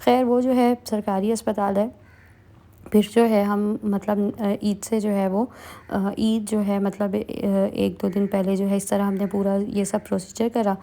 خیر وہ جو ہے سرکاری اسپتال ہے۔ پھر جو ہے ہم مطلب عید سے جو ہے وہ عید جو ہے مطلب 1-2 دن پہلے جو ہے اس طرح ہم نے پورا یہ سب پروسیجر کرا۔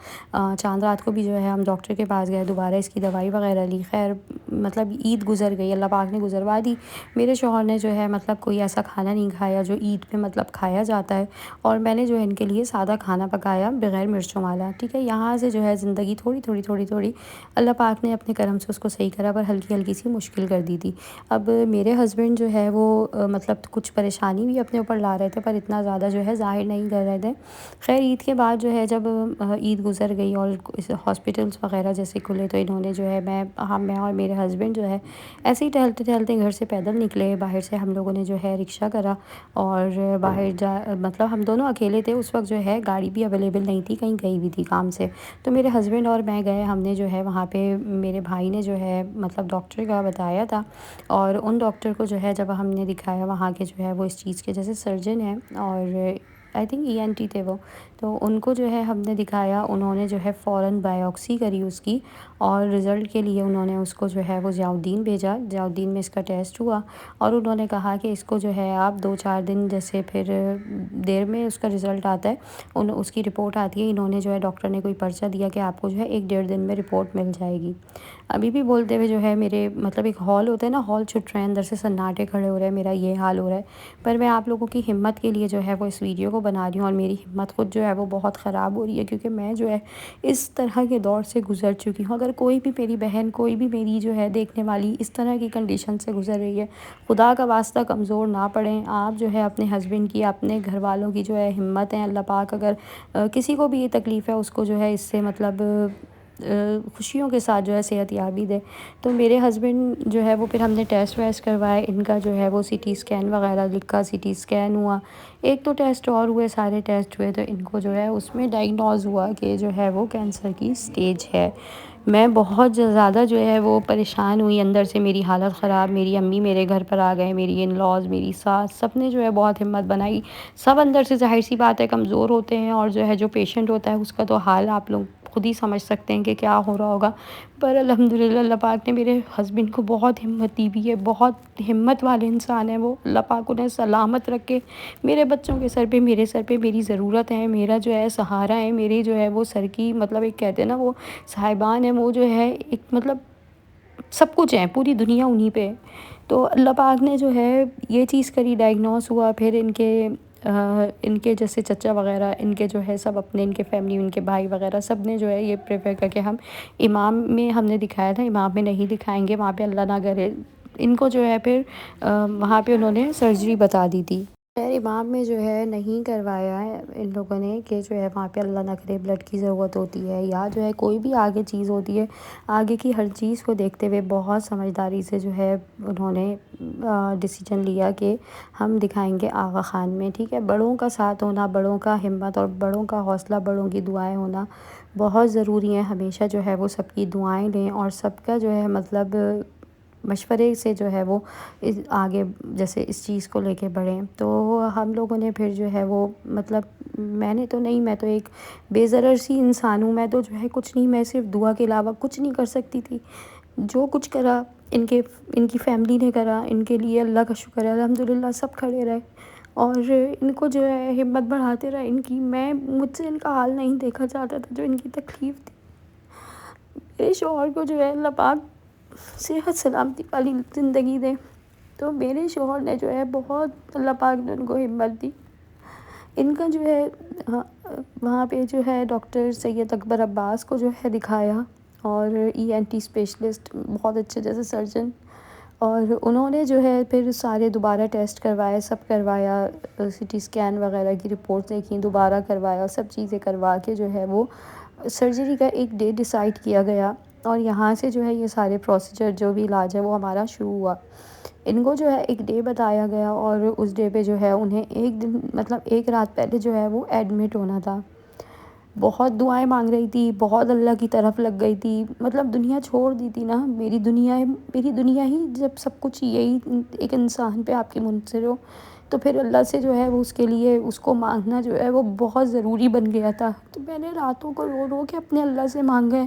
چاند رات کو بھی جو ہے ہم ڈاکٹر کے پاس گئے، دوبارہ اس کی دوائی وغیرہ لی۔ خیر مطلب عید گزر گئی، اللہ پاک نے گزروا دی۔ میرے شوہر نے جو ہے مطلب کوئی ایسا کھانا نہیں کھایا جو عید پہ مطلب کھایا جاتا ہے، اور میں نے جو ہے ان کے لیے سادہ کھانا پکایا بغیر مرچوں والا، ٹھیک ہے۔ یہاں سے جو ہے زندگی تھوڑی اللہ پاک نے اپنے کرم سے اس کو صحیح کرا، پر ہلکی سی مشکل کر دی تھی۔ اب میرے ہسبینڈ جو ہے وہ مطلب کچھ پریشانی بھی اپنے اوپر لا رہے تھے، پر اتنا زیادہ جو ہے ظاہر نہیں کر رہے تھے۔ خیر عید کے بعد جو ہے جب عید گزر گئی اور ہاسپٹلس وغیرہ جیسے کھلے، تو انہوں نے جو ہے میں اور میرے ہسبینڈ جو ہے ایسے ہی ٹہلتے گھر سے پیدل نکلے۔ باہر سے ہم لوگوں نے جو ہے رکشہ کرا اور باہر مطلب ہم دونوں اکیلے تھے اس وقت، جو ہے گاڑی بھی اویلیبل نہیں تھی، کہیں گئی بھی تھی کام سے، تو میرے ہسبینڈ اور میں گئے۔ ہم نے جو ہے وہاں پہ میرے بھائی نے جو ہے مطلب ڈاکٹر کا بتایا تھا، اور ان ڈاکٹر کو جو ہے جب ہم نے دکھایا، وہاں کے جو ہے وہ اس چیز کے جیسے سرجن ہیں اور آئی تھنک ENT تھے وہ، تو ان کو جو ہے ہم نے دکھایا۔ انہوں نے جو ہے فوراً بایوپسی کری اس کی، اور رزلٹ کے لیے انہوں نے اس کو جو ہے وہ ضیاء الدین بھیجا۔ ضیاء الدین میں اس کا ٹیسٹ ہوا، اور انہوں نے کہا کہ اس کو جو ہے آپ 2-4 دن جیسے پھر دیر میں اس کا رزلٹ آتا ہے، اس کی رپورٹ آتی ہے۔ انہوں نے جو ہے ڈاکٹر نے کوئی پرچہ دیا کہ آپ کو جو ہے 1-1.5 دن میں رپورٹ مل جائے گی۔ ابھی بھی بولتے ہوئے جو ہے میرے مطلب ایک ہال ہوتا ہے نا، ہال چھٹ رہے ہیں، اندر سے سناٹے کھڑے ہو رہے ہیں، میرا یہ حال ہو رہا ہے۔ پر میں آپ لوگوں کی ہمت کے لیے جو ہے وہ اس ویڈیو کو بنا رہی ہوں، اور میری ہمت خود جو ہے وہ بہت خراب ہو رہی ہے، کیونکہ میں جو ہے اس طرح کے دور سے گزر چکی ہوں۔ اگر کوئی بھی میری بہن، کوئی بھی میری جو ہے دیکھنے والی اس طرح کی کنڈیشن سے گزر رہی ہے، خدا کا واسطہ کمزور نہ پڑیں آپ، جو ہے اپنے ہسبینڈ کی، اپنے گھر والوں کی جو ہے ہمت ہے، اللہ پاک اگر کسی کو بھی یہ تکلیف ہے اس کو جو ہے اس سے مطلب خوشیوں کے ساتھ جو ہے صحت یابی دے۔ تو میرے ہسبینڈ جو ہے وہ پھر ہم نے ٹیسٹ ویسٹ کروائے، ان کا جو ہے وہ CT اسکین وغیرہ لکھا، CT اسکین ہوا، ایک تو ٹیسٹ اور ہوئے، سارے ٹیسٹ ہوئے، تو ان کو جو ہے اس میں ڈائگنوز ہوا کہ جو ہے وہ کینسر کی اسٹیج ہے۔ میں بہت زیادہ جو ہے وہ پریشان ہوئی، اندر سے میری حالت خراب۔ میری امی میرے گھر پر آ گئے، میری ان لاز، میری ساس، سب نے جو ہے بہت ہمت بنائی۔ سب اندر سے ظاہر سی بات ہے کمزور ہوتے ہیں، اور جو ہے جو پیشنٹ ہوتا ہے اس کا تو حال آپ لوگ خود ہی سمجھ سکتے ہیں کہ کیا ہو رہا ہوگا۔ پر الحمدللہ اللہ پاک نے میرے ہسبینڈ کو بہت ہمت دی ہوئی ہے، بہت ہمت والے انسان ہیں وہ۔ اللہ پاک انہیں سلامت رکھے۔ میرے بچوں کے سر پہ، میرے سر پہ میری ضرورت ہے، میرا جو ہے سہارا ہے، میری جو ہے وہ سر کی مطلب ایک کہتے ہیں نا وہ صاحبان ہے، وہ جو ہے ایک مطلب سب کچھ ہے، پوری دنیا انہی پہ ہے۔ تو اللہ پاک نے جو ہے یہ چیز کری، ڈائگنوز ہوا۔ پھر ان کے جیسے چچا وغیرہ، ان کے جو ہے سب اپنے، ان کے فیملی، ان کے بھائی وغیرہ سب نے جو ہے یہ پریفر کر کے، ہم امام میں ہم نے دکھایا تھا، امام میں نہیں دکھائیں گے، وہاں پہ اللہ نہ کرے ان کو جو ہے پھر وہاں پہ انہوں نے سرجری بتا دی تھی۔ خیر امام میں جو ہے نہیں کروایا ہے ان لوگوں نے، کہ جو ہے وہاں پہ اللہ نہ کرے بلڈ کی ضرورت ہوتی ہے، یا جو ہے کوئی بھی آگے چیز ہوتی ہے، آگے کی ہر چیز کو دیکھتے ہوئے بہت سمجھداری سے جو ہے انہوں نے ڈیسیجن لیا کہ ہم دکھائیں گے آغا خان میں، ٹھیک ہے۔ بڑوں کا ساتھ ہونا، بڑوں کا ہمت اور بڑوں کا حوصلہ، بڑوں کی دعائیں ہونا بہت ضروری ہیں۔ ہمیشہ جو ہے وہ سب کی دعائیں لیں، اور سب کا جو ہے مطلب مشورے سے جو ہے وہ آگے جیسے اس چیز کو لے کے بڑھیں۔ تو ہم لوگوں نے پھر جو ہے وہ مطلب میں تو ایک بے ضرر سی انسان ہوں، میں تو جو ہے کچھ نہیں، میں صرف دعا کے علاوہ کچھ نہیں کر سکتی تھی۔ جو کچھ کرا ان کی فیملی نے کرا، ان کے لیے اللہ کا شکر ہے، الحمدللہ سب کھڑے رہے اور ان کو جو ہے ہمت بڑھاتے رہے ان کی۔ مجھ سے ان کا حال نہیں دیکھا جاتا تھا جو ان کی تکلیف تھی۔ میرے شوہر کو جو ہے اللہ پاک صحت سلامتی والی زندگی دے، تو میرے شوہر نے جو ہے بہت اللہ پاک نے ان کو ہمت دی۔ ان کا جو ہے وہاں پہ جو ہے ڈاکٹر سید اکبر عباس کو جو ہے دکھایا، اور ENT اسپیشلسٹ بہت اچھے جیسے سرجن، اور انہوں نے جو ہے پھر سارے دوبارہ ٹیسٹ کروائے، سب کروایا، CT اسکین وغیرہ کی رپورٹ دیکھیں، دوبارہ کروایا، سب چیزیں کروا کے جو ہے وہ سرجری کا ایک ڈیٹ ڈیسائیڈ کیا گیا، اور یہاں سے جو ہے یہ سارے پروسیجر جو بھی علاج ہے وہ ہمارا شروع ہوا۔ ان کو جو ہے ایک ڈے بتایا گیا، اور اس ڈے پہ جو ہے انہیں ایک دن مطلب ایک رات پہلے جو ہے وہ ایڈمٹ ہونا تھا۔ بہت دعائیں مانگ رہی تھی، بہت اللہ کی طرف لگ گئی تھی، مطلب دنیا چھوڑ دی تھی نا، میری دنیا ہی جب سب کچھ یہی ایک انسان پہ آپ کی منحصر ہو، تو پھر اللہ سے جو ہے وہ اس کے لیے اس کو مانگنا جو ہے وہ بہت ضروری بن گیا تھا۔ تو میں نے راتوں کو رو رو کے اپنے اللہ سے مانگا ہے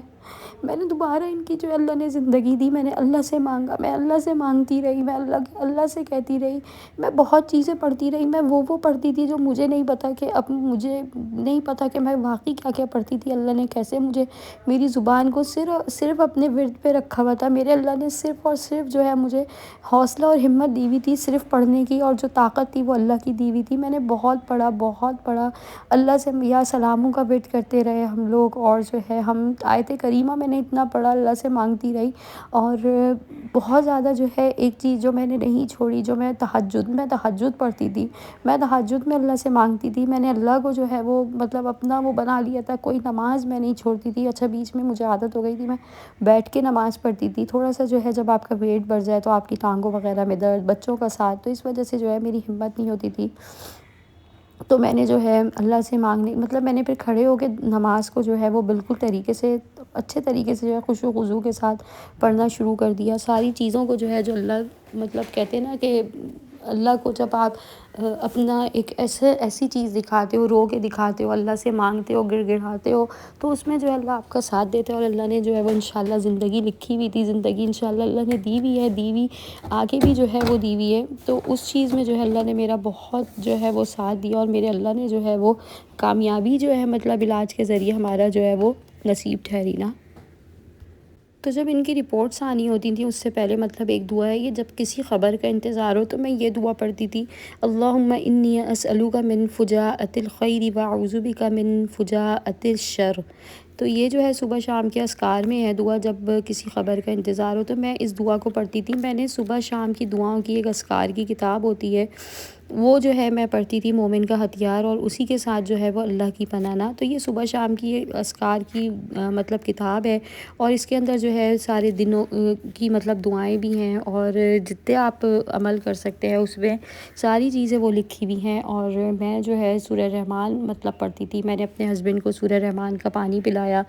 میں نے دوبارہ ان کی جو اللہ نے زندگی دی، میں نے اللہ سے مانگا، میں اللہ سے مانگتی رہی، میں اللہ سے کہتی رہی، میں بہت چیزیں پڑھتی رہی، میں وہ پڑھتی تھی جو مجھے نہیں پتا کہ اب مجھے نہیں پتا کہ میں واقعی کیا کیا پڑھتی تھی۔ اللہ نے کیسے مجھے میری زبان کو صرف اپنے ورد پہ رکھا ہوا تھا۔ میرے اللہ نے صرف اور صرف جو ہے مجھے حوصلہ اور ہمت دی ہوئی تھی صرف پڑھنے کی، اور جو طاقت تھی وہ اللہ کی دی ہوئی تھی۔ میں نے بہت پڑھا اللہ سے یا سلاموں کا ورد کرتے رہے ہم لوگ، اور جو ہے ہم آیت کریمہ میں نے اتنا پڑھا، اللہ سے مانگتی رہی، اور بہت زیادہ جو ہے ایک چیز جو میں نے نہیں چھوڑی، جو میں تہجد پڑھتی تھی، میں تہجد میں اللہ سے مانگتی تھی۔ میں نے اللہ کو جو ہے وہ مطلب اپنا وہ بنا لیا تھا، کوئی نماز میں نہیں چھوڑتی تھی۔ اچھا بیچ میں مجھے عادت ہو گئی تھی، میں بیٹھ کے نماز پڑھتی تھی، تھوڑا سا جو ہے جب آپ کا ویٹ بڑھ جائے تو آپ کی ٹانگوں وغیرہ میں درد، بچوں کا ساتھ، تو اس وجہ سے جو ہے میری ہمت نہیں ہوتی تھی، تو میں نے جو ہے اللہ سے مانگنے مطلب میں نے پھر کھڑے ہو کے نماز کو جو ہے وہ بالکل طریقے سے اچھے طریقے سے جو ہے خشوع و خضوع کے ساتھ پڑھنا شروع کر دیا۔ ساری چیزوں کو جو ہے جو اللہ مطلب کہتے ہیں نا کہ اللہ کو جب آپ اپنا ایک ایسی چیز دکھاتے ہو، رو کے دکھاتے ہو، اللہ سے مانگتے ہو، گڑ گڑاتے ہو، تو اس میں جو ہے اللہ آپ کا ساتھ دیتے ہیں، اور اللہ نے جو ہے وہ انشاءاللہ زندگی لکھی ہوئی تھی، زندگی انشاءاللہ اللہ نے دی ہوئی آگے بھی جو ہے وہ دی ہوئی ہے۔ تو اس چیز میں جو ہے اللہ نے میرا بہت جو ہے وہ ساتھ دیا، اور میرے اللہ نے جو ہے وہ کامیابی جو ہے مطلب علاج کے ذریعے ہمارا جو ہے وہ نصیب ٹھہری نا۔ تو جب ان کی رپورٹس آنی ہوتی تھیں اس سے پہلے مطلب ایک دعا ہے، یہ جب کسی خبر کا انتظار ہو تو میں یہ دعا پڑھتی تھی، اللہم انی اسألوک من فجاءۃ الخیر واعوذ بک من فجاءۃ الشر۔ تو یہ جو ہے صبح شام کے اذکار میں ہے دعا، جب کسی خبر کا انتظار ہو تو میں اس دعا کو پڑھتی تھی۔ میں نے صبح شام کی دعاؤں کی ایک اذکار کی کتاب ہوتی ہے، وہ جو ہے میں پڑھتی تھی، مومن کا ہتھیار، اور اسی کے ساتھ جو ہے وہ اللہ کی پناہ نا۔ تو یہ صبح شام کی اذکار کی مطلب کتاب ہے، اور اس کے اندر جو ہے سارے دنوں کی مطلب دعائیں بھی ہیں، اور جتنے آپ عمل کر سکتے ہیں اس میں ساری چیزیں وہ لکھی ہوئی ہیں۔ اور میں جو ہے سورہ رحمان مطلب پڑھتی تھی، میں نے اپنے ہسبینڈ کو سورہ رحمان کا پانی پلایا،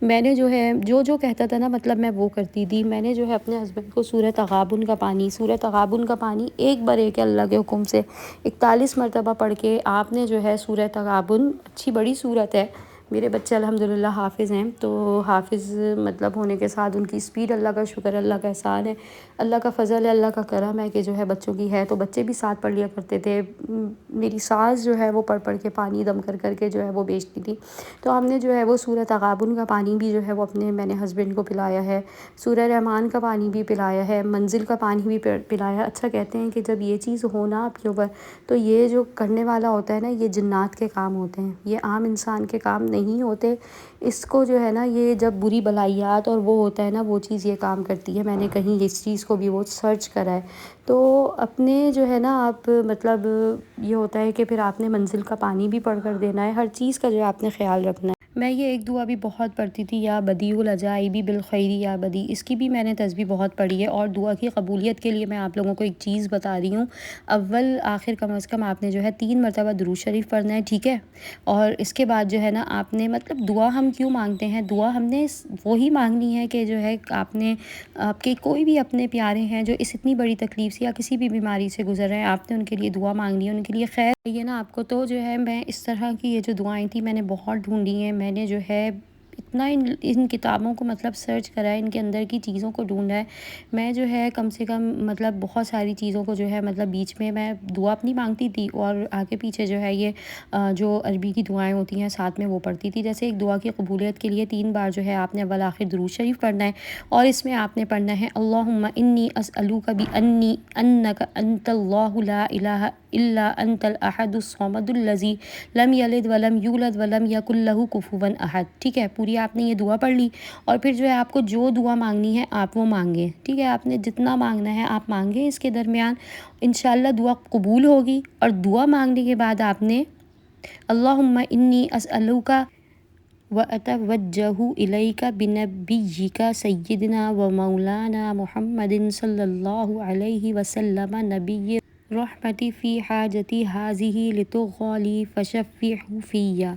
میں نے جو ہے جو کہتا تھا نا مطلب میں وہ کرتی تھی۔ میں نے جو ہے اپنے ہسبینڈ کو سورہ تغابن کا پانی ایک بار ایک اللہ کے حکم سے 41 مرتبہ پڑھ کے آپ نے جو ہے سورہ تغابن، اچھی بڑی سورت ہے، میرے بچے الحمدللہ حافظ ہیں، تو حافظ مطلب ہونے کے ساتھ ان کی سپیڈ، اللہ کا شکر، اللہ کا احسان ہے، اللہ کا فضل ہے، اللہ کا کرم ہے کہ جو ہے بچوں کی ہے، تو بچے بھی ساتھ پڑھ لیا کرتے تھے۔ میری ساس جو ہے وہ پڑھ کے پانی دم کر کے جو ہے وہ بیچتی تھی، تو ہم نے جو ہے وہ سورہ تغابن کا پانی بھی جو ہے وہ میں نے ہسبینڈ کو پلایا ہے، سورہ رحمان کا پانی بھی پلایا ہے، منزل کا پانی بھی پلایا ہے۔ اچھا کہتے ہیں کہ جب یہ چیز ہونا آپ کے اوپر، تو یہ جو کرنے والا ہوتا ہے نا، یہ جنات کے کام ہوتے ہیں، یہ عام انسان کے کام نہیں ہوتے۔ اس کو جو ہے نا یہ جب بری بلائیات اور وہ ہوتا ہے نا، وہ چیز یہ کام کرتی ہے۔ میں نے کہیں اس چیز کو بھی وہ سرچ کرا ہے، تو اپنے جو ہے نا آپ مطلب یہ ہوتا ہے کہ پھر آپ نے منزل کا پانی بھی پڑھ کر دینا ہے، ہر چیز کا جو ہے آپ نے خیال رکھنا ہے۔ میں یہ ایک دعا بھی بہت پڑھتی تھی، یا بدیع العجائب بالخیر یا بدیع، اس کی بھی میں نے تسبیح بہت پڑھی ہے۔ اور دعا کی قبولیت کے لیے میں آپ لوگوں کو ایک چیز بتا رہی ہوں، اول آخر کم از کم آپ نے جو ہے 3 مرتبہ درود شریف پڑھنا ہے، ٹھیک ہے؟ اور اس کے بعد جو ہے نا آپ نے مطلب دعا ہم کیوں مانگتے ہیں؟ دعا ہم نے وہی مانگنی ہے کہ جو ہے آپ کے کوئی بھی اپنے پیارے ہیں جو اس اتنی بڑی تکلیف سے یا کسی بھی بیماری سے گزر رہے ہیں، آپ نے ان کے لیے دعا مانگنی ہے، ان کے لیے خیر چاہیے نا آپ کو۔ تو جو ہے میں اس طرح کی یہ جو دعائیں تھیں میں نے بہت ڈھونڈی ہیں، میں نے جو ہے اتنا ان کتابوں کو مطلب سرچ کرا ہے، ان کے اندر کی چیزوں کو ڈھونڈا ہے۔ میں جو ہے کم سے کم مطلب بہت ساری چیزوں کو جو ہے مطلب بیچ میں دعا اپنی مانگتی تھی، اور آگے پیچھے جو ہے یہ جو عربی کی دعائیں ہوتی ہیں ساتھ میں وہ پڑھتی تھی۔ جیسے ایک دعا کی قبولیت کے لیے 3 بار جو ہے آپ نے اول آخر درود شریف پڑھنا ہے، اور اس میں آپ نے پڑھنا ہے اللہم انی اسألوک بانی انک انت اللہ لا الہ الا انت الاحد الصمد الذی لم یلد ولم یولد ولم یکن لہ کفوا احد، ٹھیک ہے؟ پوری آپ نے یہ دعا پڑھ لی، اور پھر جو ہے آپ کو جو دعا مانگنی ہے آپ وہ مانگیں، ٹھیک ہے؟ آپ نے جتنا مانگنا ہے آپ مانگیں، اس کے درمیان انشاءاللہ دعا قبول ہوگی۔ اور دعا مانگنے کے بعد آپ نے اللہم انی اسألوک وَأَتَوَجَّهُ إِلَيْكَ بِنَبِيِّكَ سَيِّدِنَا وَمَوْلَانَا مُحَمَّدٍ صلی اللہ علیہ وسلم نبی رحمتی فی حاجتی هذه لتغى لي فشفعه فيا۔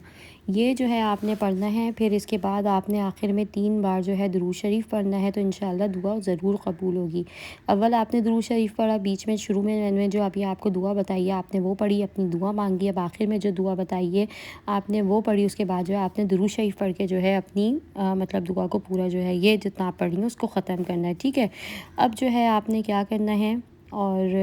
یہ جو ہے آپ نے پڑھنا ہے۔ پھر اس کے بعد آپ نے آخر میں 3 بار جو ہے درود شریف پڑھنا ہے، تو انشاءاللہ دعا ضرور قبول ہوگی۔ اول آپ نے درود شریف پڑھا، بیچ میں شروع میں جو ابھی آپ کو دعا بتائی ہے آپ نے وہ پڑھی، اپنی دعا مانگی۔ اب آخر میں جو دعا بتائی ہے آپ نے وہ پڑھی، اس کے بعد جو ہے آپ نے درود شریف پڑھ کے جو ہے اپنی مطلب دعا کو پورا جو ہے یہ جتنا آپ پڑھ رہی ہیں اس کو ختم کرنا ہے، ٹھیک ہے۔ اب جو ہے آپ نے کیا کرنا ہے، اور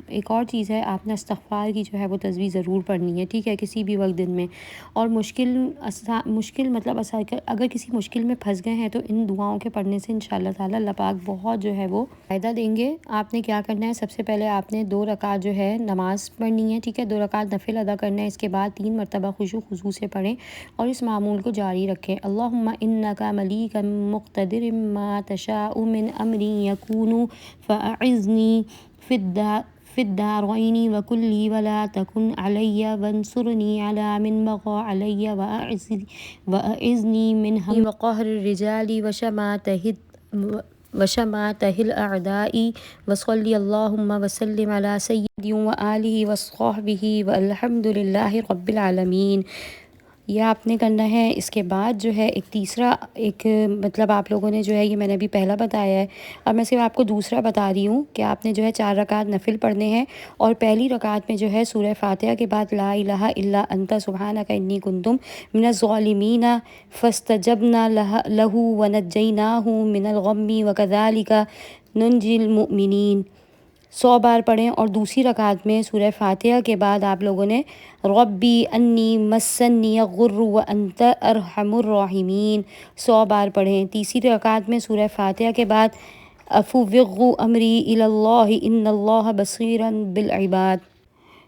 ایک اور چیز ہے، آپ نے استغفار کی جو ہے وہ تسبیح ضرور پڑھنی ہے، ٹھیک ہے، کسی بھی وقت دن میں۔ اور مشکل مطلب اگر کسی مشکل میں پھنس گئے ہیں تو ان دعاؤں کے پڑھنے سے انشاءاللہ تعالی اللہ پاک بہت جو ہے وہ فائدہ دیں گے۔ آپ نے کیا کرنا ہے، سب سے پہلے آپ نے 2 رکعت جو ہے نماز پڑھنی ہے، ٹھیک ہے، 2 رکعت نفل ادا کرنا ہے۔ اس کے بعد 3 مرتبہ خشوع خضوع سے پڑھیں اور اس معمول کو جاری رکھیں۔ اللہم انک ملیک مقتدر ما تشاء من امری یکون فاعذنی فی الدارین وکلی ولا تکن علی وانصرنی علی من بغى علی واعذنی من هم وقہر الرجال وشماتہ الاعداء وصلی اللہم وسلم علی سید وآلہ وصحبہ والحمد للہ رب العالمین۔ یہ آپ نے کرنا ہے۔ اس کے بعد جو ہے ایک تیسرا مطلب آپ لوگوں نے جو ہے یہ میں نے ابھی پہلا بتایا ہے، اب میں صرف آپ کو دوسرا بتا رہی ہوں کہ آپ نے جو ہے 4 رکعت نفل پڑھنے ہیں، اور پہلی رکعت میں جو ہے سورہ فاتحہ کے بعد لا الہ الا انت سبحانک انی کنت من الظالمین فاستجبنا لہ ونجیناہ من الغم وکذالک ننجی المؤمنین 100 بار پڑھیں۔ اور دوسری رکعت میں سورہ فاتحہ کے بعد آپ لوگوں نے ربی انی مسنی الضر وانت ارحم الراحمین 100 بار پڑھیں۔ تیسری رکعت میں سورہ فاتحہ کے بعد افوض امری الی اللہ ان اللہ بصیر بالعباد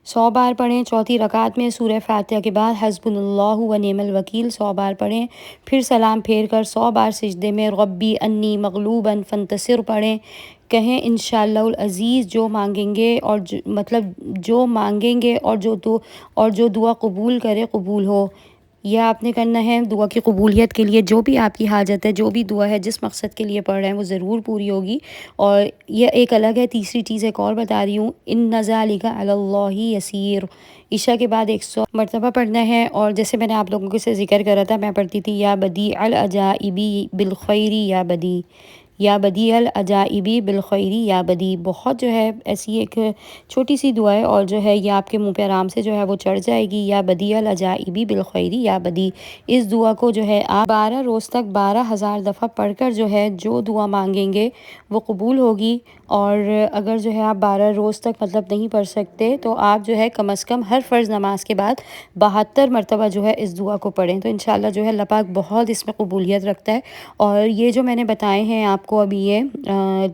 100 بار پڑھیں۔ چوتھی رکعت میں سورہ فاتحہ کے بعد حسبنا اللہ و نعم الوکیل 100 بار پڑھیں۔ پھر سلام پھیر کر 100 بار سجدے میں ربی انی مغلوبا فانتصر پڑھیں۔ کہیں انشاءاللہ العزیز جو مانگیں گے اور جو مانگیں گے اور جو دعا قبول کرے قبول ہو۔ یہ آپ نے کرنا ہے دعا کی قبولیت کے لیے، جو بھی آپ کی حاجت ہے، جو بھی دعا ہے، جس مقصد کے لیے پڑھ رہے ہیں وہ ضرور پوری ہوگی۔ اور یہ ایک الگ ہے۔ تیسری چیز ایک اور بتا رہی ہوں، ان ذالک علی اللہ یسیر عشاء کے بعد 100 مرتبہ پڑھنا ہے۔ اور جیسے میں نے آپ لوگوں سے ذکر کرا تھا، میں پڑھتی تھی یا بدیع العجائب بالخیر یا بدیع العجائب بالخیر یا بدیع، بہت جو ہے ایسی ایک چھوٹی سی دعا ہے، اور جو ہے یہ آپ کے منہ پہ آرام سے جو ہے وہ چڑھ جائے گی، یا بدیع العجائب بالخیر یا بدیع۔ اس دعا کو جو ہے آپ 12 روز تک 12,000 دفعہ پڑھ کر جو ہے جو دعا مانگیں گے وہ قبول ہوگی۔ اور اگر جو ہے آپ 12 روز تک مطلب نہیں پڑھ سکتے تو آپ جو ہے کم از کم ہر فرض نماز کے بعد 72 مرتبہ جو ہے اس دعا کو پڑھیں، تو انشاءاللہ جو ہے اللہ پاک بہت اس میں قبولیت رکھتا ہے۔ اور یہ جو میں نے بتائے ہیں آپ کو ابھی، یہ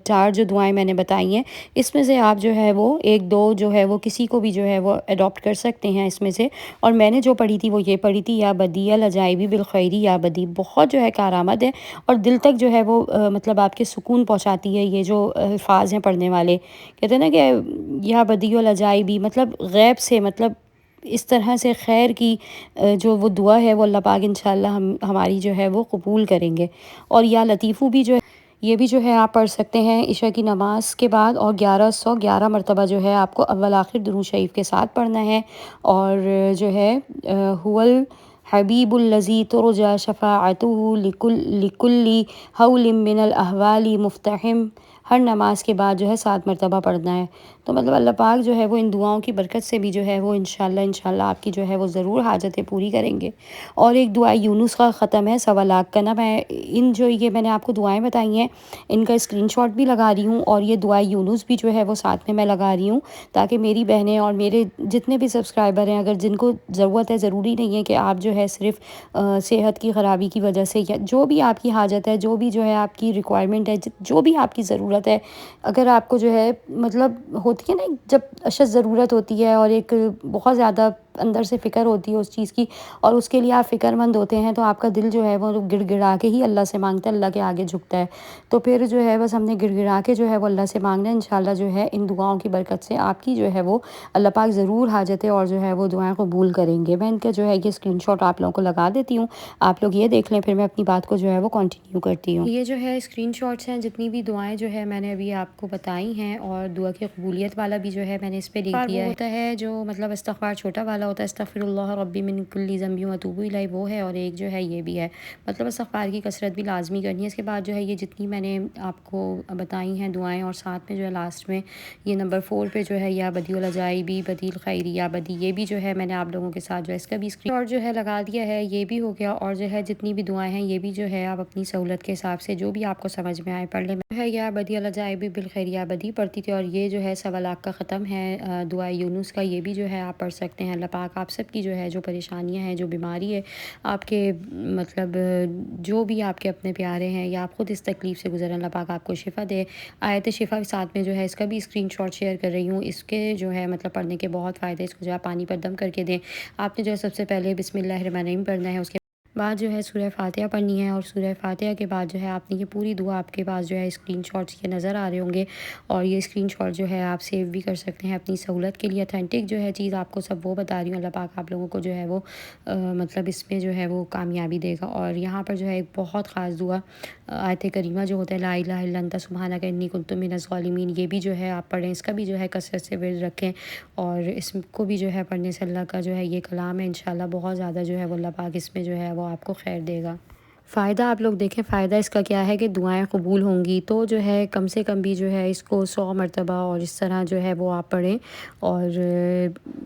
4 جو دعائیں میں نے بتائی ہیں، اس میں سے آپ جو ہے وہ 1-2 جو ہے وہ کسی کو بھی جو ہے وہ اڈاپٹ کر سکتے ہیں اس میں سے۔ اور میں نے جو پڑھی تھی وہ یہ پڑھی تھی، یا بدیع العجائب بالخیر یا بدیع، بہت جو ہے کارآمد ہے، اور دل تک جو ہے وہ مطلب آپ کے سکون پہنچاتی ہے۔ یہ جو الفاظ ہیں پڑھنے والے کہتے ہیں نا کہ یا بدیع العجائب، مطلب غیب سے، مطلب اس طرح سے خیر کی جو وہ دعا ہے وہ اللہ پاک انشاءاللہ ہماری جو ہے وہ قبول کریں گے۔ اور یا لطیفو بھی جو ہے یہ بھی جو ہے آپ پڑھ سکتے ہیں عشاء کی نماز کے بعد، اور 1111 مرتبہ جو ہے آپ کو اول آخر درود شریف کے ساتھ پڑھنا ہے۔ اور جو ہے هو الحبیب الذی ترجى شفاعته لکل حول من الاحوال مفتحم، ہر نماز کے بعد جو ہے 7 مرتبہ پڑھنا ہے۔ تو مطلب اللہ پاک جو ہے وہ ان دعاؤں کی برکت سے بھی جو ہے وہ انشاءاللہ آپ کی جو ہے وہ ضرور حاجتیں پوری کریں گے۔ اور ایک دعا یونس کا ختم ہے 1.25 لاکھ کا نا، میں یہ میں نے آپ کو دعائیں بتائی ہیں ان کا اسکرین شاٹ بھی لگا رہی ہوں، اور یہ دعا یونس بھی جو ہے وہ ساتھ میں لگا رہی ہوں، تاکہ میری بہنیں اور میرے جتنے بھی سبسکرائبر ہیں، اگر جن کو ضرورت ہے، ضروری نہیں ہے کہ آپ جو ہے صرف صحت کی خرابی کی وجہ سے، یا جو بھی آپ کی حاجت ہے، جو بھی جو ہے آپ کی ریکوائرمنٹ ہے، جو بھی آپ کی ضرورت ہے، اگر آپ کو جو ہے مطلب ہوتی ہے نا جب اشد ضرورت ہوتی ہے اور ایک بہت زیادہ اندر سے فکر ہوتی ہے اس چیز کی، اور اس کے لیے آپ فکر مند ہوتے ہیں، تو آپ کا دل جو ہے وہ گڑ گڑا کے ہی اللہ سے مانگتا ہے، اللہ کے آگے جھکتا ہے۔ تو پھر جو ہے بس ہم نے گڑ گڑا کے جو ہے وہ اللہ سے مانگنا ہے۔ انشاءاللہ جو ہے ان دعاؤں کی برکت سے آپ کی جو ہے وہ اللہ پاک ضرور حاجتیں اور جو ہے وہ دعائیں قبول کریں گے۔ میں ان کا جو ہے یہ اسکرین شاٹ آپ لوگوں کو لگا دیتی ہوں، آپ لوگ یہ دیکھ لیں، پھر میں اپنی بات کو جو ہے وہ کنٹینیو کرتی ہوں۔ یہ جو ہے اسکرین شاٹس ہیں جتنی بھی دعائیں جو ہے میں نے ابھی آپ کو بتائی ہیں، اور دعا کی قبولیت والا بھی جو ہے میں نے اس پہ لکھ دیا ہے۔ ہوتا ہے جو مطلب استغفار چھوٹا والا والا ہوتا ہے استغفراللہ ربی من کل ذنب واتوب الیہ، وہ ہے، اور ایک جو ہے یہ بھی ہے، مطلب استغفار کی کثرت بھی لازمی کرنی ہے۔ اس کے بعد جو ہے یہ جتنی میں نے آپ کو بتائی ہیں دعائیں، اور ساتھ میں جو ہے لاسٹ میں یہ نمبر 4 پہ جو ہے یا بدی العجائبی بدی الخیر یا بدی، یہ بھی جو ہے میں نے آپ لوگوں کے ساتھ جو ہے اس کا بھی اسکرین شاٹ جو ہے لگا دیا ہے، یہ بھی ہو گیا۔ اور جو ہے جتنی بھی دعائیں ہیں یہ بھی جو ہے آپ اپنی سہولت کے حساب سے جو بھی آپ کو سمجھ میں آئے پڑھ لیں۔ میں ہے یا بدی العجائبی بالخیر یا بدی پڑھتی تھی، اور یہ جو ہے 1.25 کا ختم ہے دعا یونس کا، یہ بھی جو ہے آپ پڑھ سکتے ہیں۔ اللہ پاک آپ سب کی جو ہے جو پریشانیاں ہیں، جو بیماری ہے آپ کے، مطلب جو بھی آپ کے اپنے پیارے ہیں یا آپ خود اس تکلیف سے گزریں، اللہ پاک آپ کو شفا دے۔ آیت شفا کے ساتھ میں جو ہے اس کا بھی اسکرین شاٹ شیئر کر رہی ہوں، اس کے جو ہے مطلب پڑھنے کے بہت فائدے، اس کو جو ہے پانی پر دم کر کے دیں۔ آپ نے جو ہے سب سے پہلے بسم اللہ الرحمن الرحیم پڑھنا ہے، اس کے بعد جو ہے سورہ فاتحہ پڑھنی ہے، اور سورہ فاتحہ کے بعد جو ہے آپ نے یہ پوری دعا، آپ کے پاس جو ہے اسکرین شاٹس یہ نظر آ رہے ہوں گے، اور یہ اسکرین شاٹ جو ہے آپ سیو بھی کر سکتے ہیں اپنی سہولت کے لیے۔ اتھینٹک جو ہے چیز آپ کو سب وہ بتا رہی ہوں، اللہ پاک آپ لوگوں کو جو ہے وہ مطلب اس میں جو ہے وہ کامیابی دے گا۔ اور یہاں پر جو ہے ایک بہت خاص دعا آیت کریمہ جو ہوتا ہے لا الہ الا انت سبحانک انی کنت من الظالمین، یہ بھی جو ہے آپ پڑھیں، اس کا بھی جو ہے کثرت سے ورد رکھیں، اور اس کو بھی جو ہے پڑھنے سے اللہ کا جو ہے یہ کلام ہے انشاءاللہ بہت زیادہ جو ہے وہ اللہ پاک اس میں جو ہے وہ آپ کو خیر دے گا۔ فائدہ آپ لوگ دیکھیں، فائدہ اس کا کیا ہے کہ دعائیں قبول ہوں گی، تو جو ہے کم سے کم بھی جو ہے اس کو 100 مرتبہ اور اس طرح جو ہے وہ آپ پڑھیں، اور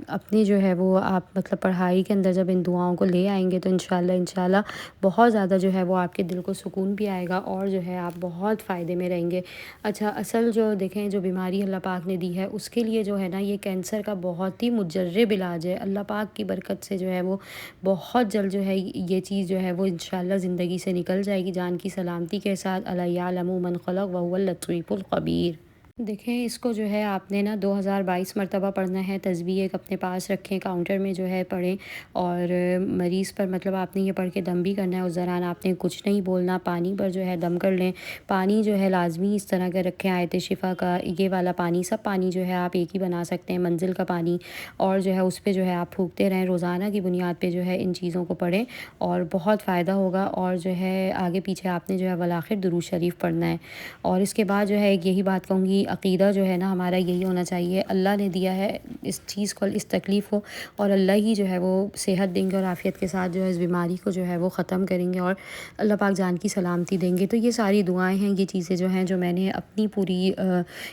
اپنی جو ہے وہ آپ مطلب پڑھائی کے اندر جب ان دعاؤں کو لے آئیں گے تو انشاءاللہ بہت زیادہ جو ہے وہ آپ کے دل کو سکون بھی آئے گا، اور جو ہے آپ بہت فائدے میں رہیں گے۔ اچھا، اصل جو دیکھیں جو بیماری اللہ پاک نے دی ہے اس کے لیے جو ہے نا یہ کینسر کا بہت ہی مجرب علاج ہے، اللہ پاک کی برکت سے جو ہے وہ بہت جلد جو ہے یہ چیز جو ہے وہ انشاءاللہ زندگی سے نکل جائے گی جان کی سلامتی کے ساتھ۔ الا یعلم من خلق وهو اللطیف الخبیر۔ دیکھیں اس کو جو ہے آپ نے نا 2022 مرتبہ پڑھنا ہے، تسبیح ایک اپنے پاس رکھیں، کاؤنٹر میں جو ہے پڑھیں، اور مریض پر مطلب آپ نے یہ پڑھ کے دم بھی کرنا ہے، اس دوران آپ نے کچھ نہیں بولنا، پانی پر جو ہے دم کر لیں۔ پانی جو ہے لازمی اس طرح کا رکھیں، آیت شفا کا یہ والا پانی، سب پانی جو ہے آپ ایک ہی بنا سکتے ہیں، منزل کا پانی، اور جو ہے اس پہ جو ہے آپ پھونکتے رہیں، روزانہ کی بنیاد پہ جو ہے ان چیزوں کو پڑھیں اور بہت فائدہ ہوگا۔ اور جو ہے آگے پیچھے آپ نے جو ہے والآخر درود شریف پڑھنا ہے۔ اور اس کے بعد جو ہے یہی بات کہوں گی، عقیدہ جو ہے نا ہمارا یہی ہونا چاہیے، اللہ نے دیا ہے اس چیز کو، اس تکلیف کو، اور اللہ ہی جو ہے وہ صحت دیں گے، اور عافیت کے ساتھ جو ہے اس بیماری کو جو ہے وہ ختم کریں گے، اور اللہ پاک جان کی سلامتی دیں گے۔ تو یہ ساری دعائیں ہیں، یہ چیزیں جو ہیں جو میں نے اپنی پوری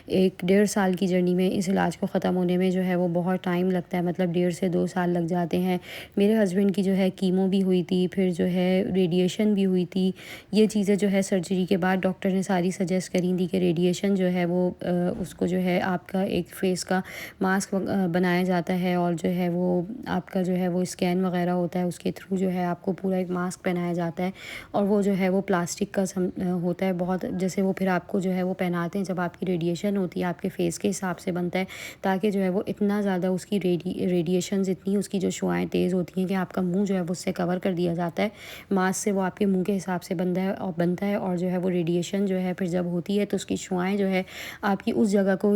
1.5 سال کی جرنی میں، اس علاج کو ختم ہونے میں جو ہے وہ بہت ٹائم لگتا ہے، مطلب 1.5 سے 2 سال لگ جاتے ہیں۔ میرے ہسبینڈ کی جو ہے کیمو بھی ہوئی تھی، پھر جو ہے ریڈیشن بھی ہوئی تھی، یہ چیزیں جو ہے سرجری کے بعد ڈاکٹر نے ساری سجیسٹ کری تھی کہ ریڈیشن جو ہے وہ اس کو جو ہے آپ کا ایک فیس کا ماسک بنایا جاتا ہے، اور جو ہے وہ آپ کا جو ہے وہ اسکین وغیرہ ہوتا ہے، اس کے تھرو جو ہے آپ کو پورا ایک ماسک پہنایا جاتا ہے، اور وہ جو ہے وہ پلاسٹک کا ہوتا ہے بہت، جیسے وہ پھر آپ کو جو ہے وہ پہناتے ہیں جب آپ کی ریڈیشن ہوتی ہے، آپ کے فیس کے حساب سے بنتا ہے، تاکہ جو ہے وہ اتنا زیادہ اس کی ریڈیشنز اتنی اس کی جو شعاعیں تیز ہوتی ہیں کہ آپ کا منہ جو ہے وہ اس سے کور کر دیا جاتا ہے ماسک سے، وہ آپ کے منہ کے حساب سے بنتا ہے، اور جو ہے وہ ریڈیشن جو ہے پھر جب ہوتی ہے تو اس کی شعاعیں جو ہے آپ کی اس جگہ کو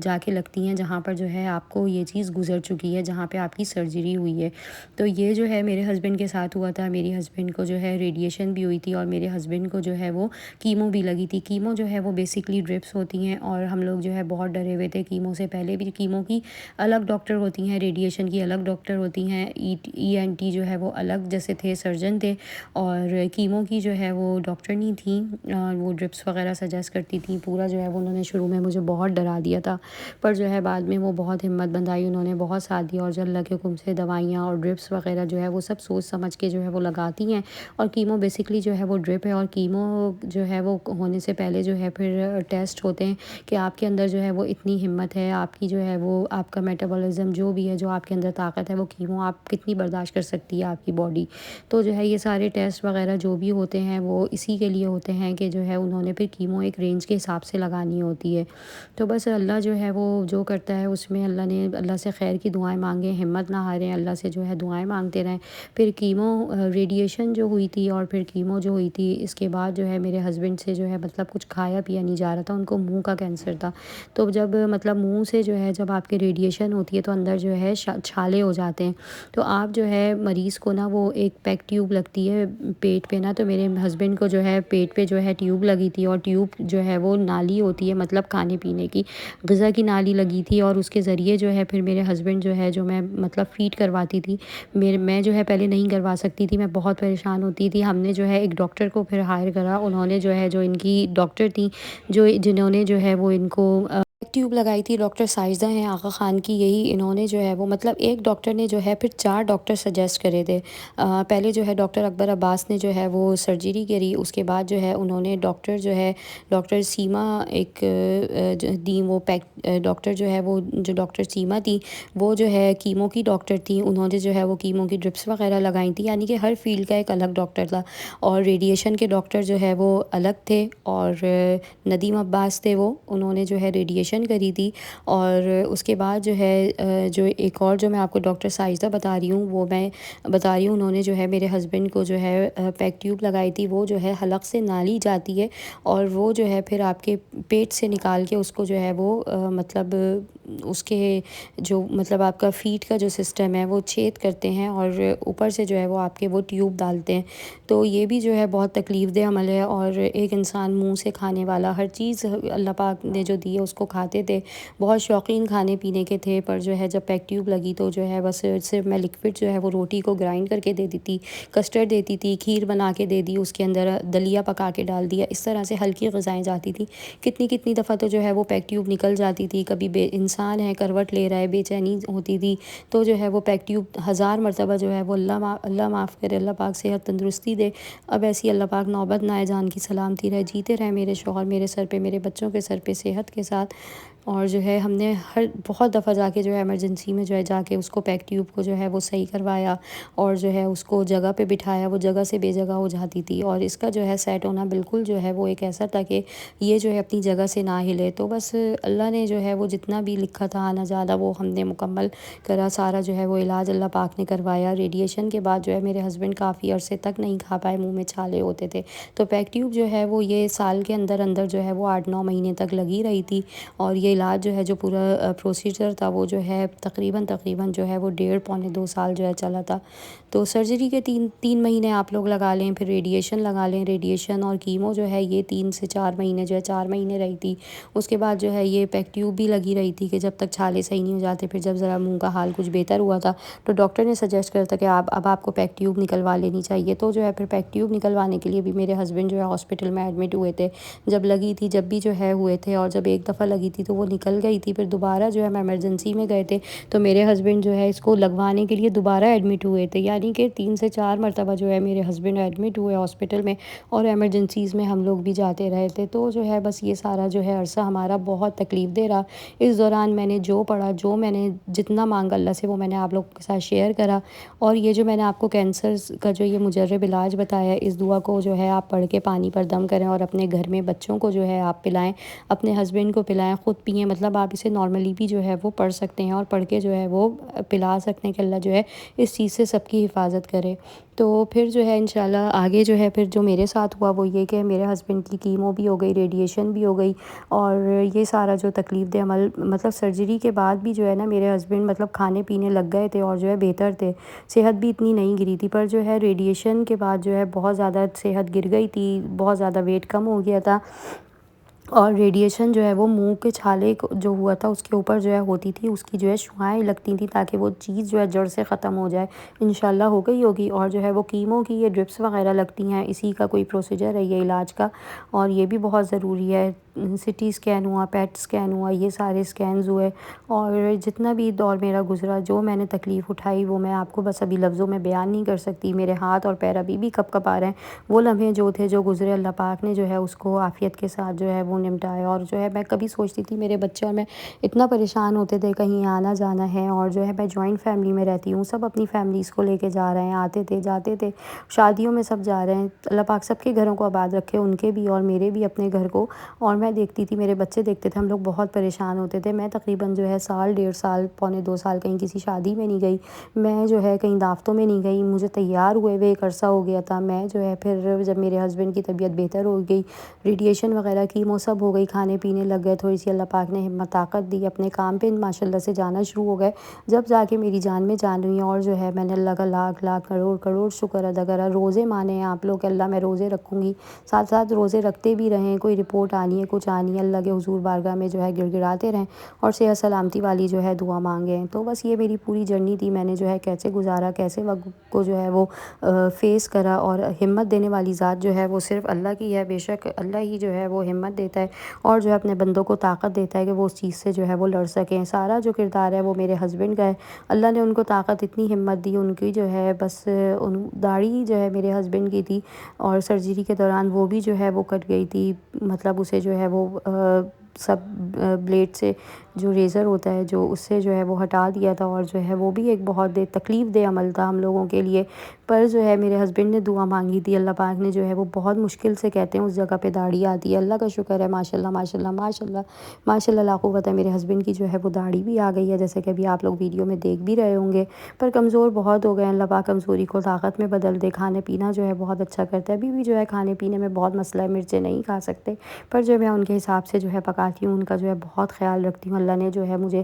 جا کے لگتی ہیں جہاں پر جو ہے آپ کو یہ چیز گزر چکی ہے، جہاں پہ آپ کی سرجری ہوئی ہے۔ تو یہ جو ہے میرے ہسبینڈ کے ساتھ ہوا تھا، میری ہسبینڈ کو جو ہے ریڈیشن بھی ہوئی تھی، اور میرے ہسبینڈ کو جو ہے وہ کیمو بھی لگی تھی۔ کیمو جو ہے وہ بیسکلی ڈرپس ہوتی ہیں، اور ہم لوگ جو ہے بہت ڈرے ہوئے تھے کیمو سے، پہلے بھی کیمو کی الگ ڈاکٹر ہوتی ہیں، ریڈیشن کی الگ ڈاکٹر ہوتی ہیں، ENT جو ہے وہ الگ جیسے تھے سرجن تھے، اور کیمو کی جو ہے وہ ڈاکٹر نہیں تھیں، وہ ڈرپس وغیرہ سجیسٹ کرتی تھیں، پورا جو ہے وہ انہوں نے شروع میں مجھے بہت ڈرا دیا تھا، پر جو ہے بعد میں وہ بہت ہمت بندھائی، انہوں نے بہت ساتھ دیا، اور جو اللہ کے حکم سے دوائیاں اور ڈرپس وغیرہ جو ہے وہ سب سوچ سمجھ کے جو ہے وہ لگاتی ہیں۔ اور کیمو بیسکلی جو ہے وہ ڈرپ ہے، اور کیمو جو ہے وہ ہونے سے پہلے جو ہے پھر ٹیسٹ ہوتے ہیں کہ آپ کے اندر جو ہے وہ اتنی ہمت ہے، آپ کی جو ہے وہ آپ کا میٹابولزم جو بھی ہے، جو آپ کے اندر طاقت ہے، وہ کیمو آپ کتنی برداشت کر سکتی ہے آپ کی باڈی۔ تو جو ہے یہ سارے ٹیسٹ وغیرہ جو بھی ہوتے ہیں وہ اسی کے لیے ہوتے ہیں کہ جو ہے انہوں نے پھر کیمو ایک رینج کے حساب سے لگانی ہوتی ہے۔ تو بس اللہ جو ہے وہ جو کرتا ہے اس میں اللہ سے خیر کی دعائیں مانگیں، ہمت نہ ہاریں، اللہ سے جو ہے دعائیں مانگتے رہیں۔ پھر کیمو ریڈیشن جو ہوئی تھی اور پھر کیمو جو ہوئی تھی، اس کے بعد جو ہے میرے ہسبینڈ سے جو ہے مطلب کچھ کھایا پیا نہیں جا رہا تھا، ان کو منہ کا کینسر تھا، تو جب مطلب منہ سے جو ہے جب آپ کی ریڈیشن ہوتی ہے تو اندر جو ہے چھالے ہو جاتے ہیں، تو آپ جو ہے مریض کو نا وہ ایک پیک ٹیوب لگتی ہے پیٹ پہ نا، تو میرے ہسبینڈ کو جو ہے پیٹ پہ جو ہے ٹیوب لگی تھی، اور ٹیوب جو ہے وہ نالی ہوتی ہے، مطلب کھانے پینے کی غذا کی نالی لگی تھی، اور اس کے ذریعے جو ہے پھر میرے ہسبینڈ جو ہے جو میں مطلب فیڈ کرواتی تھی، میں جو ہے پہلے نہیں کروا سکتی تھی، میں بہت پریشان ہوتی تھی۔ ہم نے جو ہے ایک ڈاکٹر کو پھر ہائر کرا، انہوں نے جو ہے جو ان کی ڈاکٹر تھیں جنہوں نے جو ہے وہ ان کو ٹیوب لگائی تھی، ڈاکٹر ساجدہ ہیں آغا خان کی، یہی انہوں نے جو ہے وہ مطلب ایک ڈاکٹر نے جو ہے پھر 4 ڈاکٹر سجیسٹ کرے تھے۔ پہلے جو ہے ڈاکٹر اکبر عباس نے جو ہے وہ سرجری کری، اس کے بعد جو ہے انہوں نے ڈاکٹر جو ہے ڈاکٹر سیما ایک دی، وہ ڈاکٹر جو ہے وہ جو ڈاکٹر سیما تھی وہ جو ہے کیمو کی ڈاکٹر تھیں، انہوں نے جو ہے وہ کیمو کی ڈرپس وغیرہ لگائی تھیں، یعنی کہ ہر فیلڈ کا ایک الگ ڈاکٹر تھا۔ اور ریڈیشن کے ڈاکٹر جو ہے وہ الگ تھے، اور ندیم عباس تھے، وہ انہوں نے جو ہے ریڈیشن کری تھی۔ اور اس کے بعد جو ہے جو ایک اور جو میں آپ کو ڈاکٹر ساجدہ بتا رہی ہوں، وہ میں بتا رہی ہوں، انہوں نے جو ہے میرے ہسبینڈ کو جو ہے پیک ٹیوب لگائی تھی، وہ جو ہے حلق سے نالی جاتی ہے، اور وہ جو ہے پھر آپ کے پیٹ سے نکال کے اس کو جو ہے وہ مطلب اس کے جو مطلب آپ کا فیٹ کا جو سسٹم ہے وہ چھید کرتے ہیں، اور اوپر سے جو ہے وہ آپ کے وہ ٹیوب ڈالتے ہیں۔ تو یہ بھی جو ہے بہت تکلیف دہ عمل ہے، اور ایک انسان منہ سے کھانے والا ہر چیز اللہ پاک نے جو دی ہے اس کو کھاتے تھے، بہت شوقین کھانے پینے کے تھے، پر جو ہے جب پیک ٹیوب لگی تو جو ہے بس صرف میں لکوڈ جو ہے وہ روٹی کو گرائنڈ کر کے دے دیتی تھی، کسٹرڈ دیتی تھی، کھیر بنا کے دے دی، اس کے اندر دلیا پکا کے ڈال دیا، اس طرح سے ہلکی غذائیں جاتی تھیں۔ کتنی دفعہ تو جو ہے وہ پیک ٹیوب نکل جاتی تھی، کبھی انسان ہے کروٹ لے رہا ہے، بے چینی ہوتی تھی، تو جو ہے وہ پیک ٹیوب 1000 مرتبہ جو ہے وہ اللہ معاف کرے، اللہ پاک صحت تندرستی دے، اب ایسی اللہ پاک نوبت نہ آئے، جان کی سلامتی رہے، جیتے رہے میرے شوہر میرے سر پہ، میرے بچوں کے سر پہ صحت کے ساتھ۔ اور جو ہے ہم نے بہت دفعہ جا کے جو ہے ایمرجنسی میں جو ہے جا کے اس کو پیک ٹیوب کو جو ہے وہ صحیح کروایا، اور جو ہے اس کو جگہ پہ بٹھایا، وہ جگہ سے بے جگہ ہو جاتی تھی، اور اس کا جو ہے سیٹ ہونا بالکل جو ہے وہ ایک ایسا تھا کہ یہ جو ہے اپنی جگہ سے نہ ہلے۔ تو بس اللہ نے جو ہے وہ جتنا بھی لکھا تھا آنا جانا وہ ہم نے مکمل کرا، سارا جو ہے وہ علاج اللہ پاک نے کروایا۔ ریڈیشن کے بعد جو ہے میرے ہسبینڈ کافی عرصے تک نہیں کھا پائے، منہ میں چھالے ہوتے تھے، تو پیک ٹیوب جو ہے وہ یہ سال کے اندر جو ہے وہ 8-9 مہینے تک لگی رہی تھی، اور یہ علاج جو ہے جو پورا پروسیجر تھا وہ جو ہے تقریباً جو ہے وہ 1.5-2 سال جو ہے چلا تھا۔ تو سرجری کے 3 مہینے آپ لوگ لگا لیں، پھر ریڈیشن لگا لیں، ریڈیشن اور کیمو جو ہے یہ 3 سے 4 مہینے جو ہے 4 مہینے رہی تھی۔ اس کے بعد جو ہے یہ پیک ٹیوب بھی لگی رہی تھی کہ جب تک چھالے صحیح نہیں ہو جاتے، پھر جب ذرا منہ کا حال کچھ بہتر ہوا تھا تو ڈاکٹر نے سجیسٹ کرتا کہ اب آپ کو پیک ٹیوب نکلوا لینی چاہیے، تو جو ہے پھر پیک ٹیوب نکلوانے کے لیے بھی میرے ہسبینڈ جو ہے ہاسپٹل میں ایڈمٹ ہوئے تھے، جب لگی تھی جب بھی جو ہے ہوئے تھے، اور جب ایک دفعہ لگی تھی تو وہ نکل گئی تھی، پھر دوبارہ جو ہے ہم ایمرجنسی میں گئے تھے تو میرے ہسبینڈ جو ہے اس کو لگوانے کے لیے دوبارہ ایڈمٹ ہوئے تھے، یعنی کہ 3 سے 4 مرتبہ جو ہے میرے ہسبینڈ ایڈمٹ ہوئے ہاسپٹل میں، اور ایمرجنسیز میں ہم لوگ بھی جاتے رہے تھے۔ تو جو ہے بس یہ سارا جو ہے عرصہ ہمارا بہت تکلیف دے رہا۔ اس دوران میں نے جو پڑھا، جو میں نے جتنا مانگا اللہ سے، وہ میں نے آپ لوگوں کے ساتھ شیئر کرا، اور یہ جو میں نے آپ کو کینسر کا جو یہ مجرب علاج بتایا، اس دعا کو جو ہے آپ پڑھ کے پانی پر دم کریں، اور اپنے گھر میں بچوں کو جو ہے آپ پلائیں، اپنے ہسبینڈ کو پلائیں، خود پئیں، مطلب آپ اسے نارملی بھی جو ہے وہ پڑھ سکتے ہیں، اور پڑھ کے جو ہے وہ پلا سکتے ہیں کہ اللہ جو ہے اس چیز سے سب کی حفاظت کرے۔ تو پھر جو ہے انشاءاللہ آگے جو ہے پھر جو میرے ساتھ ہوا وہ یہ کہ میرے ہسبینڈ کی کیمو بھی ہو گئی، ریڈیشن بھی ہو گئی، اور یہ سارا جو تکلیف دہ عمل مطلب سرجری کے بعد بھی جو ہے نا میرے ہسبینڈ مطلب کھانے پینے لگ گئے تھے، اور جو ہے بہتر تھے، صحت بھی اتنی نہیں گری تھی، پر جو ہے ریڈیشن کے بعد جو ہے بہت زیادہ صحت گر گئی تھی، بہت زیادہ ویٹ کم ہو گیا تھا، اور ریڈیشن جو ہے وہ منہ کے چھالے جو ہوا تھا اس کے اوپر جو ہے ہوتی تھی، اس کی جو ہے شعاعیں لگتی تھیں تاکہ وہ چیز جو ہے جڑ سے ختم ہو جائے، انشاءاللہ ہو گئی ہوگی۔ اور جو ہے وہ کیمو کی یہ ڈرپس وغیرہ لگتی ہیں، اسی کا کوئی پروسیجر ہے یہ علاج کا، اور یہ بھی بہت ضروری ہے۔ سٹی اسکین ہوا، پیٹ اسکین ہوا، یہ سارے اسکینز ہوئے، اور جتنا بھی دور میرا گزرا، جو میں نے تکلیف اٹھائی وہ میں آپ کو بس ابھی لفظوں میں بیان نہیں کر سکتی، میرے ہاتھ اور پیر ابھی بھی کپ کپ آ رہے ہیں، وہ لمحے جو تھے جو گزرے، اللہ پاک نے جو ہے اس کو عافیت کے ساتھ جو ہے وہ نمٹایا۔ اور جو ہے میں کبھی سوچتی تھی میرے بچے اور میں اتنا پریشان ہوتے تھے، کہیں آنا جانا ہے، اور جو ہے میں جوائنٹ فیملی میں رہتی ہوں، سب اپنی فیملیز کو لے کے جا رہے ہیں، آتے تھے جاتے تھے، شادیوں میں سب جا رہے ہیں، اللہ پاک سب کے گھروں کو آباد رکھے، ان کے بھی اور میرے بھی اپنے گھر کو۔ اور میں دیکھتی تھی، میرے بچے دیکھتے تھے، ہم لوگ بہت پریشان ہوتے تھے۔ میں تقریباً جو ہے 1.5 سال 1.25 سال کہیں کسی شادی میں نہیں گئی، میں جو ہے کہیں دعوتوں میں نہیں گئی، مجھے تیار ہوئے ایک عرصہ ہو گیا تھا۔ میں جو ہے پھر جب میرے ہسبینڈ کی طبیعت بہتر ہو گئی، ریڈیشن وغیرہ کیمو سب ہو گئی، کھانے پینے لگ گئے، تھوڑی سی اللہ پاک نے ہمت طاقت دی، اپنے کام پہ ماشاءاللہ سے جانا شروع ہو گئے، جب جا کے میری جان میں جان ہوئی. اور جو ہے میں نے اللہ کا لاکھ لاکھ کروڑ کروڑ شکر ادا کرا. روزے مانے ہیں آپ لوگ کہ اللہ میں روزے رکھوں گی، ساتھ ساتھ روزے رکھتے بھی رہیں، کوئی رپورٹ آنی ہے کچھ آنی ہے، اللہ کے حضور بارگاہ میں جو ہے گڑ گڑاتے رہیں اور صحت سلامتی والی جو ہے دعا مانگیں. تو بس یہ میری پوری جرنی تھی، میں نے جو ہے کیسے گزارا، کیسے وقت کو جو ہے وہ فیس کرا. اور ہمت دینے والی ذات جو ہے وہ صرف اللہ کی ہے، بے شک اللہ ہی جو ہے وہ ہمت دیتا ہے اور جو ہے اپنے بندوں کو طاقت دیتا ہے کہ وہ اس چیز سے جو ہے وہ لڑ سکیں. سارا جو کردار ہے وہ میرے ہسبینڈ کا ہے، اللہ نے ان کو طاقت اتنی ہمت دی. ان کی جو ہے بس داڑھی جو ہے میرے ہسبینڈ کی تھی اور سرجری کے دوران وہ بھی جو ہے وہ کٹ گئی تھی، مطلب اسے جو ہے وہ سب بلیڈ سے جو ریزر ہوتا ہے جو اس سے جو ہے وہ ہٹا دیا تھا، اور جو ہے وہ بھی ایک بہت تکلیف دہ عمل تھا ہم لوگوں کے لیے. پر جو ہے میرے ہسبینڈ نے دعا مانگی تھی، اللہ پاک نے جو ہے وہ بہت مشکل سے کہتے ہیں اس جگہ پہ داڑھی آتی ہے. اللہ کا شکر ہے، ماشاءاللہ ماشاءاللہ ماشاءاللہ ماشاءاللہ لا قوت ہے، میرے ہسبینڈ کی جو ہے وہ داڑھی بھی آ گئی ہے، جیسے کہ ابھی آپ لوگ ویڈیو میں دیکھ بھی رہے ہوں گے. پر کمزور بہت ہو گئے ہیں، اللہ پاک کمزوری کو طاقت میں بدل دے. کھانے پینا جو ہے بہت اچھا کرتا ہے، ابھی بھی جو ہے کھانے پینے میں بہت مسئلہ ہے، مرچیں نہیں کھا سکتے، پر جو میں ان کے حساب سے جو ہے پکاتی ہوں، ان کا جو ہے بہت خیال رکھتی ہوں. اللہ نے جو ہے مجھے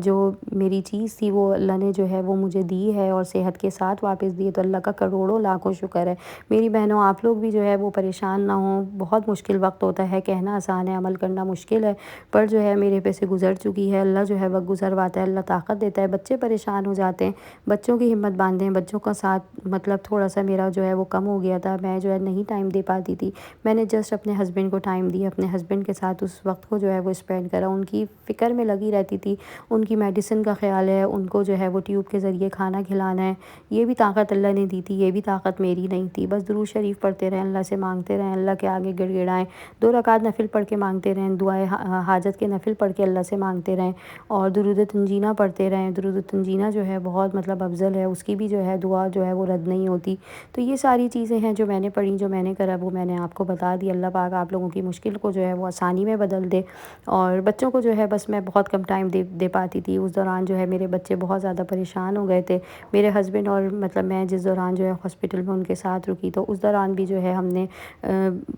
جو میری چیز تھی وہ اللہ نے جو ہے وہ مجھے دی ہے اور صحت کے ساتھ واپس دی ہے، تو اللہ کا کروڑوں لاکھوں شکر ہے. میری بہنوں آپ لوگ بھی جو ہے وہ پریشان نہ ہوں، بہت مشکل وقت ہوتا ہے، کہنا آسان ہے عمل کرنا مشکل ہے، پر جو ہے میرے پہ سے گزر چکی ہے. اللہ جو ہے وقت گزرواتا ہے، اللہ طاقت دیتا ہے. بچے پریشان ہو جاتے ہیں، بچوں کی ہمت باندھیں، بچوں کا ساتھ مطلب تھوڑا سا میرا جو ہے وہ کم ہو گیا تھا، میں جو ہے نہیں ٹائم دے پاتی تھی. میں نے جسٹ اپنے ہسبینڈ کو ٹائم دیا، اپنے ہسبینڈ کے ساتھ اس وقت کو جو ہے وہ اسپینڈ کرا، ان کی فکر میں لگی رہتی تھی. ان کی میڈیسن کا خیال ہے، ان کو جو ہے وہ ٹیوب کے ذریعے کھانا کھلانا ہے، یہ بھی طاقت اللہ نے دی تھی، یہ بھی طاقت میری نہیں تھی. بس درود شریف پڑھتے رہیں، اللہ سے مانگتے رہیں، اللہ کے آگے گڑ گڑائیں، 2 رکعت نفل پڑھ کے مانگتے رہیں، دعائیں حاجت کے نفل پڑھ کے اللہ سے مانگتے رہیں، اور درود تنجینہ پڑھتے رہیں. درود تنجینہ جو ہے بہت مطلب افضل ہے، اس کی بھی جو ہے دعا جو ہے وہ رد نہیں ہوتی. تو یہ ساری چیزیں ہیں جو میں نے پڑھی، جو میں نے کرا، وہ میں نے آپ کو بتا دی. اللہ پاک آپ لوگوں کی مشکل کو جو ہے وہ آسانی میں بدل دے. اور بچوں کو جو ہے بس میں بہت کم ٹائم دے پاتی تھی، اس دوران جو ہے میرے بچے بہت زیادہ پریشان ہو گئے تھے. میرے ہسبینڈ اور مطلب میں جس دوران جو ہے ہاسپٹل میں ان کے ساتھ رکی، تو اس دوران بھی جو ہے ہم نے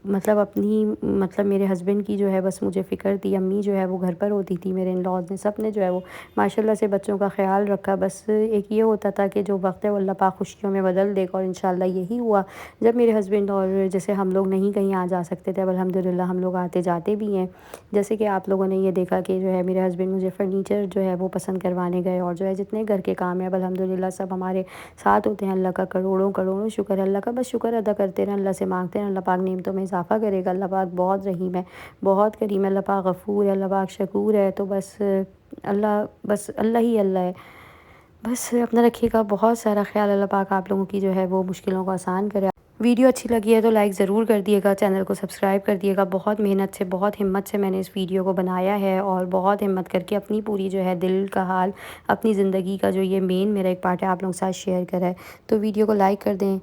مطلب اپنی مطلب میرے ہسبینڈ کی جو ہے بس مجھے فکر تھی. امی جو ہے وہ گھر پر ہوتی تھی، میرے ان لاز نے سب نے جو ہے وہ ماشاءاللہ سے بچوں کا خیال رکھا. بس ایک یہ ہوتا تھا کہ جو وقت ہے وہ اللہ پاک خوشیوں میں بدل دے گا، اور انشاءاللہ یہی ہوا. جب میرے ہسبینڈ اور جیسے ہم لوگ نہیں کہیں آ جا سکتے تھے، اب الحمدللہ ہم لوگ آتے جاتے بھی ہیں. جیسے کہ آپ لوگوں نے یہ دیکھا کہ جو ہے میرے ہسبینڈ مجھے فرنیچر جو ہے وہ پسند کروانے گئے، اور جو ہے جتنے گھر کے کام ہیں اب الحمدللہ سب ہمارے ساتھ ہوتے ہیں. اللہ کا کروڑوں کروڑوں شکر ہے، اللہ کا بس شکر ادا کرتے رہیں، اللہ سے مانگتے رہیں، اللہ پاک نعمتوں میں اضافہ کرے گا. اللہ پاک بہت رحیم ہے، بہت کریم ہے، اللہ پاک غفور ہے، اللہ پاک شکور ہے. تو بس اللہ ہی اللہ ہے. بس اپنا رکھیے گا بہت سارا خیال، اللہ پاک آپ لوگوں کی جو ہے وہ مشکلوں کو آسان کرے. ویڈیو اچھی لگی ہے تو لائک ضرور کر دیے گا، چینل کو سبسکرائب کر دیے گا. بہت محنت سے، بہت ہمت سے میں نے اس ویڈیو کو بنایا ہے، اور بہت ہمت کر کے اپنی پوری جو ہے دل کا حال، اپنی زندگی کا جو یہ مین میرا ایک پارٹ ہے آپ لوگوں کے ساتھ شیئر کرا ہے. تو ویڈیو کو لائک کر دیں،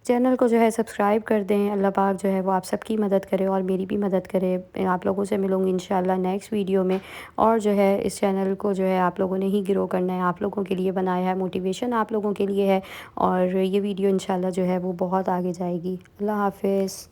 چینل کو جو ہے سبسکرائب کر دیں. اللہ پاک جو ہے وہ آپ سب کی مدد کرے اور میری بھی مدد کرے. آپ لوگوں سے ملوں گی انشاءاللہ نیکسٹ ویڈیو میں. اور جو ہے اس چینل کو جو ہے آپ لوگوں نے ہی گرو کرنا ہے، آپ لوگوں کے لیے بنایا ہے، موٹیویشن آپ لوگوں کے لیے ہے، اور یہ ویڈیو انشاءاللہ جو ہے وہ بہت آگے جائے گی. اللہ حافظ.